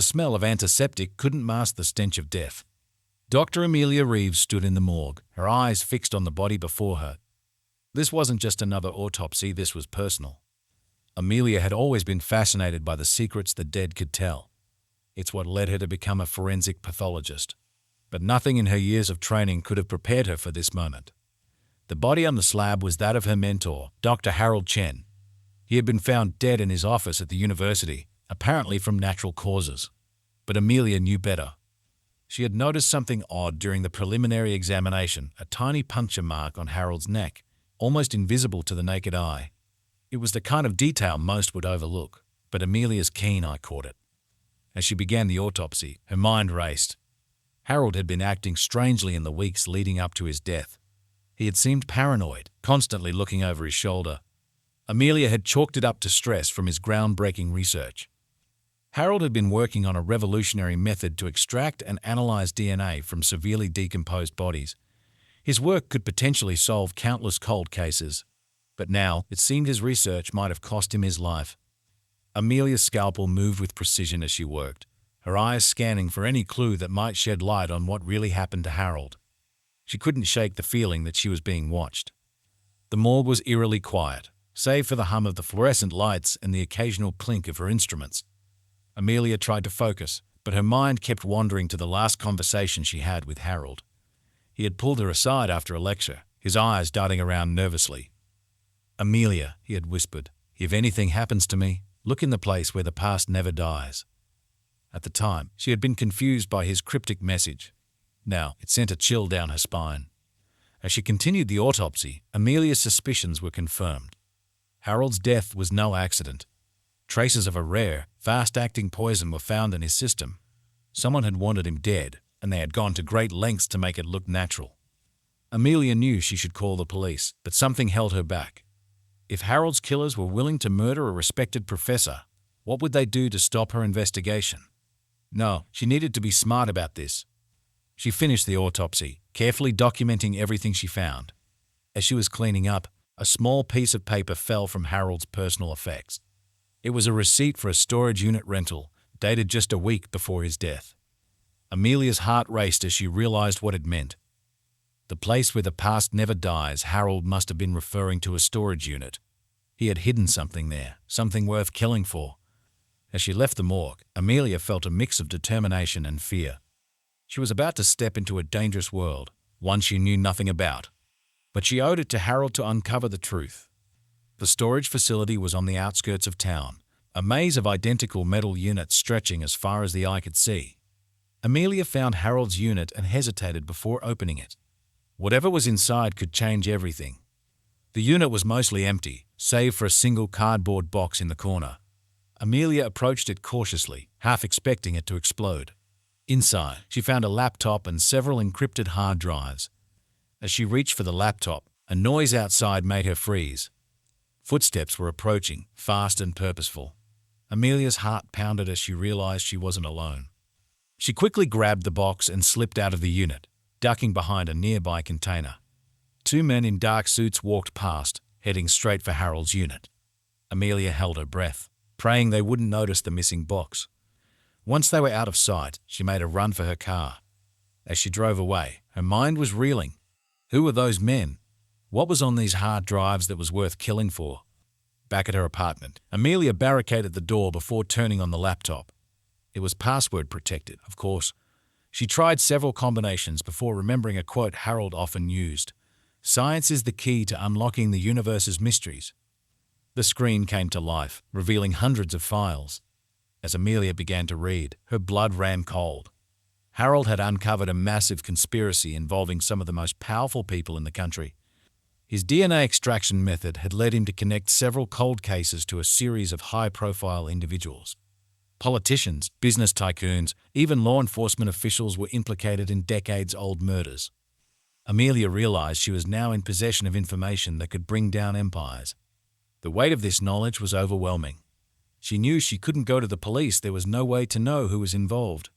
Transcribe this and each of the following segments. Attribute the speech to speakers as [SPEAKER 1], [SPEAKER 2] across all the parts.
[SPEAKER 1] the smell of antiseptic couldn't mask the stench of death. Dr. Amelia Reeves stood in the morgue, her eyes fixed on the body before her. This wasn't just another autopsy, this was personal. Amelia had always been fascinated by the secrets the dead could tell. It's what led her to become a forensic pathologist. But nothing in her years of training could have prepared her for this moment. The body on the slab was that of her mentor, Dr. Harold Chen. He had been found dead in his office at the university, apparently from natural causes. But Amelia knew better. She had noticed something odd during the preliminary examination, a tiny puncture mark on Harold's neck, almost invisible to the naked eye. It was the kind of detail most would overlook, but Amelia's keen eye caught it. As she began the autopsy, her mind raced. Harold had been acting strangely in the weeks leading up to his death. He had seemed paranoid, constantly looking over his shoulder. Amelia had chalked it up to stress from his groundbreaking research. Harold had been working on a revolutionary method to extract and analyze DNA from severely decomposed bodies. His work could potentially solve countless cold cases, but now it seemed his research might have cost him his life. Amelia's scalpel moved with precision as she worked, her eyes scanning for any clue that might shed light on what really happened to Harold. She couldn't shake the feeling that she was being watched. The morgue was eerily quiet, save for the hum of the fluorescent lights and the occasional clink of her instruments. Amelia tried to focus, but her mind kept wandering to the last conversation she had with Harold. He had pulled her aside after a lecture, his eyes darting around nervously. "Amelia," he had whispered, "if anything happens to me, look in the place where the past never dies." At the time, she had been confused by his cryptic message. Now, it sent a chill down her spine. As she continued the autopsy, Amelia's suspicions were confirmed. Harold's death was no accident. Traces of a rare, fast-acting poison were found in his system. Someone had wanted him dead, and they had gone to great lengths to make it look natural. Amelia knew she should call the police, but something held her back. If Harold's killers were willing to murder a respected professor, what would they do to stop her investigation? No, she needed to be smart about this. She finished the autopsy, carefully documenting everything she found. As she was cleaning up, a small piece of paper fell from Harold's personal effects. It was a receipt for a storage unit rental, dated just a week before his death. Amelia's heart raced as she realized what it meant. The place where the past never dies, Harold must have been referring to a storage unit. He had hidden something there, something worth killing for. As she left the morgue, Amelia felt a mix of determination and fear. She was about to step into a dangerous world, one she knew nothing about. But she owed it to Harold to uncover the truth. The storage facility was on the outskirts of town, a maze of identical metal units stretching as far as the eye could see. Amelia found Harold's unit and hesitated before opening it. Whatever was inside could change everything. The unit was mostly empty, save for a single cardboard box in the corner. Amelia approached it cautiously, half expecting it to explode. Inside, she found a laptop and several encrypted hard drives. As she reached for the laptop, a noise outside made her freeze. Footsteps were approaching, fast and purposeful. Amelia's heart pounded as she realized she wasn't alone. She quickly grabbed the box and slipped out of the unit, ducking behind a nearby container. Two men in dark suits walked past, heading straight for Harold's unit. Amelia held her breath, praying they wouldn't notice the missing box. Once they were out of sight, she made a run for her car. As she drove away, her mind was reeling. Who were those men? What was on these hard drives that was worth killing for? Back at her apartment, Amelia barricaded the door before turning on the laptop. It was password protected, of course. She tried several combinations before remembering a quote Harold often used: "Science is the key to unlocking the universe's mysteries." The screen came to life, revealing hundreds of files. As Amelia began to read, her blood ran cold. Harold had uncovered a massive conspiracy involving some of the most powerful people in the country. His DNA extraction method had led him to connect several cold cases to a series of high-profile individuals. Politicians, business tycoons, even law enforcement officials were implicated in decades-old murders. Amelia realized she was now in possession of information that could bring down empires. The weight of this knowledge was overwhelming. She knew she couldn't go to the police. There was no way to know who was involved.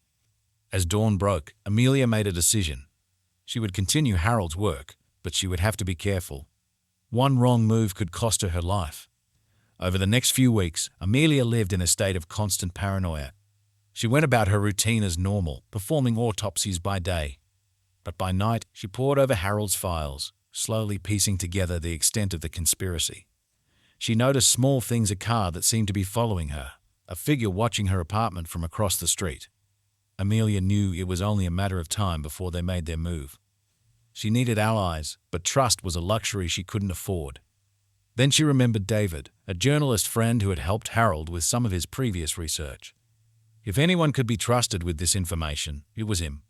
[SPEAKER 1] As dawn broke, Amelia made a decision. She would continue Harold's work, but she would have to be careful. One wrong move could cost her her life. Over the next few weeks, Amelia lived in a state of constant paranoia. She went about her routine as normal, performing autopsies by day. But by night, she pored over Harold's files, slowly piecing together the extent of the conspiracy. She noticed small things: a car that seemed to be following her, a figure watching her apartment from across the street. Amelia knew it was only a matter of time before they made their move. She needed allies, but trust was a luxury she couldn't afford. Then she remembered David, a journalist friend who had helped Harold with some of his previous research. If anyone could be trusted with this information, it was him.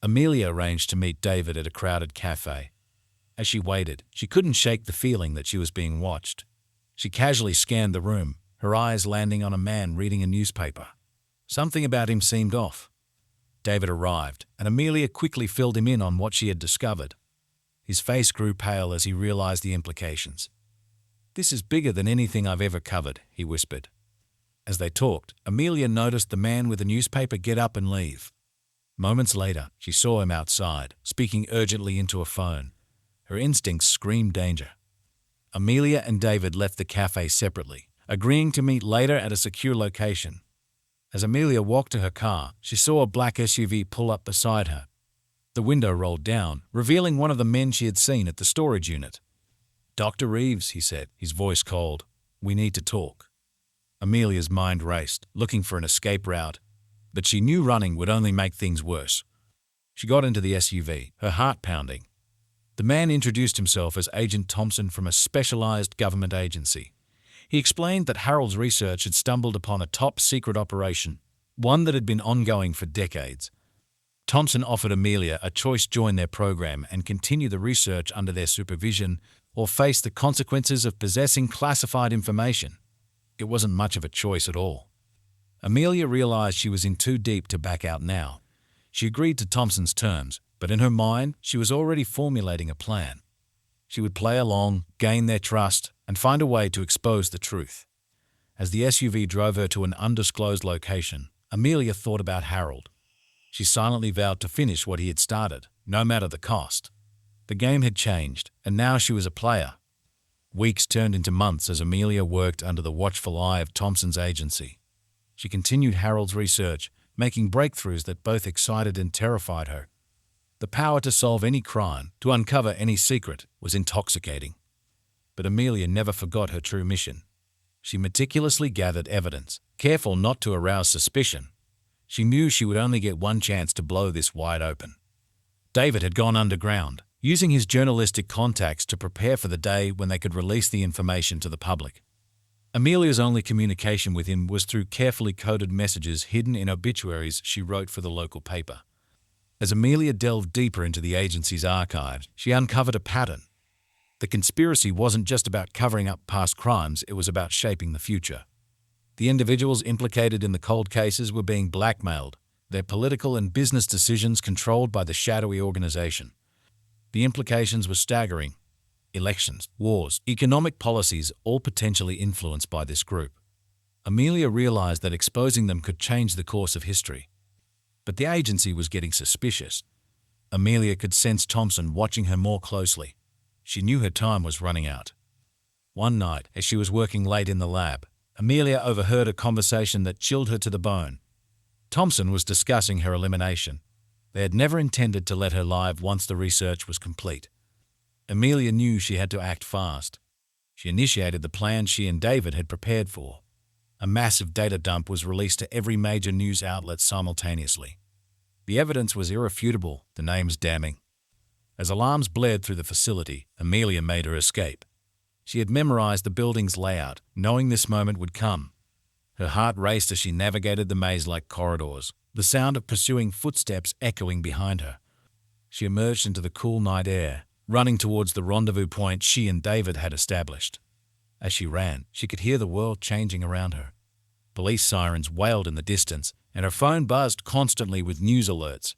[SPEAKER 1] Amelia arranged to meet David at a crowded cafe. As she waited, she couldn't shake the feeling that she was being watched. She casually scanned the room, her eyes landing on a man reading a newspaper. Something about him seemed off. David arrived, and Amelia quickly filled him in on what she had discovered. His face grew pale as he realized the implications. "This is bigger than anything I've ever covered," he whispered. As they talked, Amelia noticed the man with the newspaper get up and leave. Moments later, she saw him outside, speaking urgently into a phone. Her instincts screamed danger. Amelia and David left the cafe separately, agreeing to meet later at a secure location. As Amelia walked to her car, she saw a black SUV pull up beside her. The window rolled down, revealing one of the men she had seen at the storage unit. "Dr. Reeves," he said, his voice cold. "We need to talk." Amelia's mind raced, looking for an escape route, but she knew running would only make things worse. She got into the SUV, her heart pounding. The man introduced himself as Agent Thompson from a specialized government agency. He explained that Harold's research had stumbled upon a top-secret operation, one that had been ongoing for decades. Thompson offered Amelia a choice: join their program and continue the research under their supervision, or face the consequences of possessing classified information. It wasn't much of a choice at all. Amelia realized she was in too deep to back out now. She agreed to Thompson's terms, but in her mind, she was already formulating a plan. She would play along, gain their trust, and find a way to expose the truth. As the SUV drove her to an undisclosed location, Amelia thought about Harold. She silently vowed to finish what he had started, no matter the cost. The game had changed, and now she was a player. Weeks turned into months as Amelia worked under the watchful eye of Thompson's agency. She continued Harold's research, making breakthroughs that both excited and terrified her. The power to solve any crime, to uncover any secret, was intoxicating. But Amelia never forgot her true mission. She meticulously gathered evidence, careful not to arouse suspicion. She knew she would only get one chance to blow this wide open. David had gone underground, using his journalistic contacts to prepare for the day when they could release the information to the public. Amelia's only communication with him was through carefully coded messages hidden in obituaries she wrote for the local paper. As Amelia delved deeper into the agency's archives, she uncovered a pattern. The conspiracy wasn't just about covering up past crimes, it was about shaping the future. The individuals implicated in the cold cases were being blackmailed, their political and business decisions controlled by the shadowy organization. The implications were staggering. Elections, wars, economic policies, all potentially influenced by this group. Amelia realized that exposing them could change the course of history. But the agency was getting suspicious. Amelia could sense Thompson watching her more closely. She knew her time was running out. One night, as she was working late in the lab, Amelia overheard a conversation that chilled her to the bone. Thompson was discussing her elimination. They had never intended to let her live once the research was complete. Amelia knew she had to act fast. She initiated the plan she and David had prepared for. A massive data dump was released to every major news outlet simultaneously. The evidence was irrefutable, the names damning. As alarms blared through the facility, Amelia made her escape. She had memorized the building's layout, knowing this moment would come. Her heart raced as she navigated the maze-like corridors, the sound of pursuing footsteps echoing behind her. She emerged into the cool night air, running towards the rendezvous point she and David had established. As she ran, she could hear the world changing around her. Police sirens wailed in the distance, and her phone buzzed constantly with news alerts.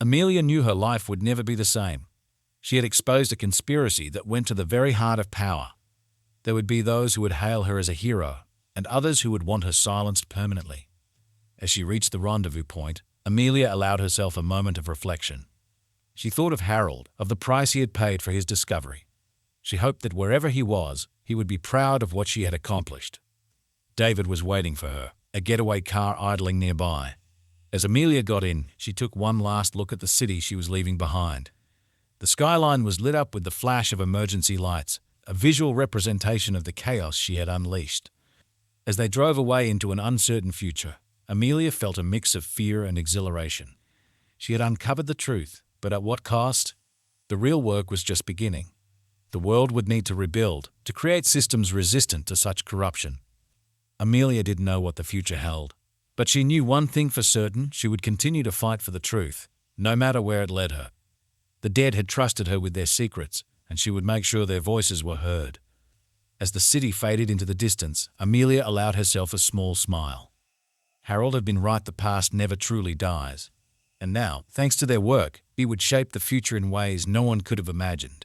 [SPEAKER 1] Amelia knew her life would never be the same. She had exposed a conspiracy that went to the very heart of power. There would be those who would hail her as a hero, and others who would want her silenced permanently. As she reached the rendezvous point, Amelia allowed herself a moment of reflection. She thought of Harold, of the price he had paid for his discovery. She hoped that wherever he was, he would be proud of what she had accomplished. David was waiting for her, a getaway car idling nearby. As Amelia got in, she took one last look at the city she was leaving behind. The skyline was lit up with the flash of emergency lights, a visual representation of the chaos she had unleashed. As they drove away into an uncertain future, Amelia felt a mix of fear and exhilaration. She had uncovered the truth, but at what cost? The real work was just beginning. The world would need to rebuild, to create systems resistant to such corruption. Amelia didn't know what the future held, but she knew one thing for certain: she would continue to fight for the truth, no matter where it led her. The dead had trusted her with their secrets, and she would make sure their voices were heard. As the city faded into the distance, Amelia allowed herself a small smile. Harold had been right: the past never truly dies. And now, thanks to their work, it would shape the future in ways no one could have imagined.